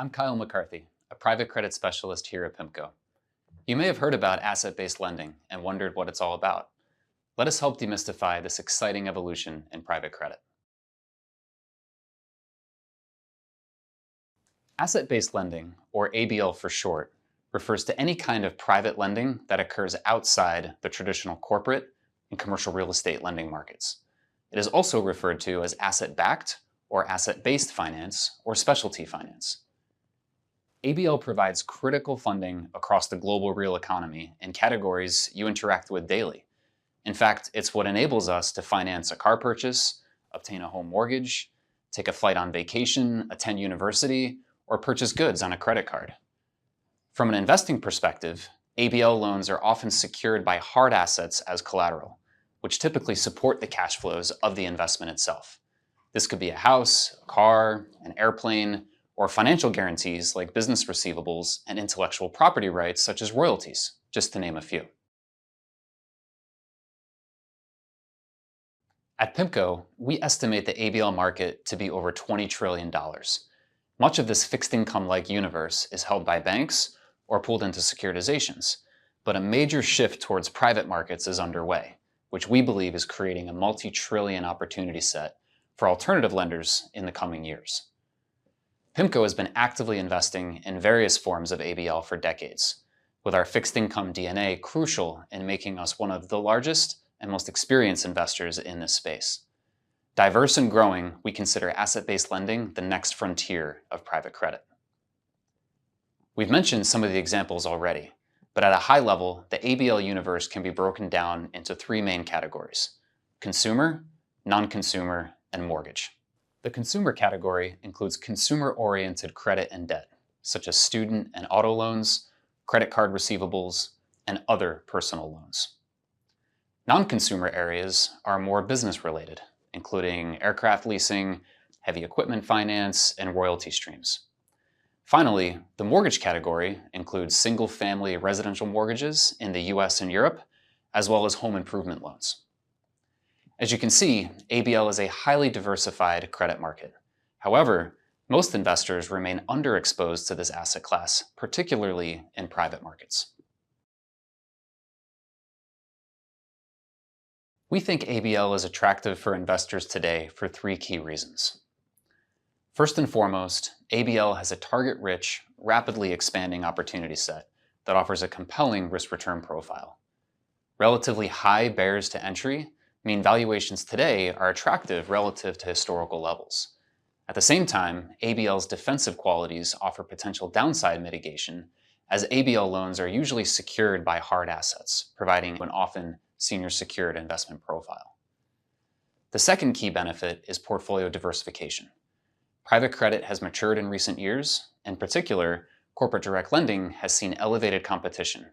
I'm Kyle McCarthy, a private credit specialist here at Pimco. You may have heard about asset-based lending and wondered what it's all about. Let us help demystify this exciting evolution in private credit. Asset-based lending, or ABL for short, refers to any kind of private lending that occurs outside the traditional corporate and commercial real estate lending markets. It is also referred to as asset-backed or asset-based finance or specialty finance. ABL provides critical funding across the global real economy in categories you interact with daily. In fact, it's what enables us to finance a car purchase, obtain a home mortgage, take a flight on vacation, attend university, or purchase goods on a credit card. From an investing perspective, ABL loans are often secured by hard assets as collateral, which typically support the cash flows of the investment itself. This could be a house, a car, an airplane, or financial guarantees like business receivables and intellectual property rights such as royalties, just to name a few. At Pimco, we estimate the ABL market to be over $20 trillion. Much of this fixed income-like universe is held by banks or pooled into securitizations, but a major shift towards private markets is underway, which we believe is creating a multi-trillion opportunity set for alternative lenders in the coming years. Pimco has been actively investing in various forms of ABL for decades, with our fixed income DNA crucial in making us one of the largest and most experienced investors in this space. Diverse and growing, we consider asset-based lending the next frontier of private credit. We've mentioned some of the examples already, but at a high level, the ABL universe can be broken down into three main categories: consumer, non-consumer, and mortgage. The consumer category includes consumer-oriented credit and debt, such as student and auto loans, credit card receivables, and other personal loans. Non-consumer areas are more business-related, including aircraft leasing, heavy equipment finance, and royalty streams. Finally, the mortgage category includes single-family residential mortgages in the US and Europe, as well as home improvement loans. As you can see, ABL is a highly diversified credit market. However, most investors remain underexposed to this asset class, particularly in private markets. We think ABL is attractive for investors today for three key reasons. First and foremost, ABL has a target-rich, rapidly expanding opportunity set that offers a compelling risk-return profile. Relatively high barriers to entry mean valuations today are attractive relative to historical levels. At the same time, ABL's defensive qualities offer potential downside mitigation, as ABL loans are usually secured by hard assets, providing an often senior secured investment profile. The second key benefit is portfolio diversification. Private credit has matured in recent years. In particular, corporate direct lending has seen elevated competition,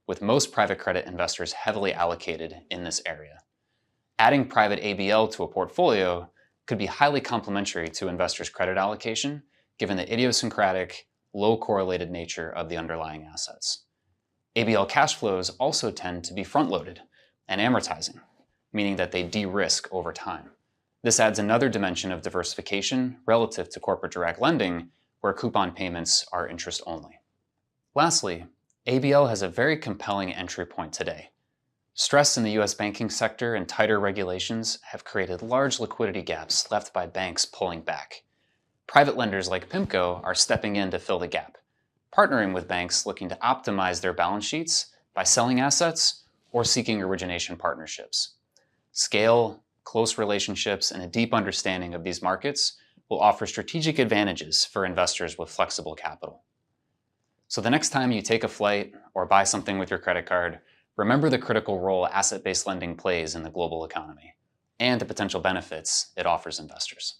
with most private credit investors heavily allocated in this area. Adding private ABL to a portfolio could be highly complementary to investors' credit allocation, given the idiosyncratic, low-correlated nature of the underlying assets. ABL cash flows also tend to be front-loaded and amortizing, meaning that they de-risk over time. This adds another dimension of diversification relative to corporate direct lending, where coupon payments are interest-only. Lastly, ABL has a very compelling entry point today. Stress in the US banking sector and tighter regulations have created large liquidity gaps left by banks pulling back. Private lenders like Pimco are stepping in to fill the gap, partnering with banks looking to optimize their balance sheets by selling assets or seeking origination partnerships. Scale, close relationships, and a deep understanding of these markets will offer strategic advantages for investors with flexible capital. So the next time you take a flight or buy something with your credit card, remember the critical role asset-based lending plays in the global economy and the potential benefits it offers investors.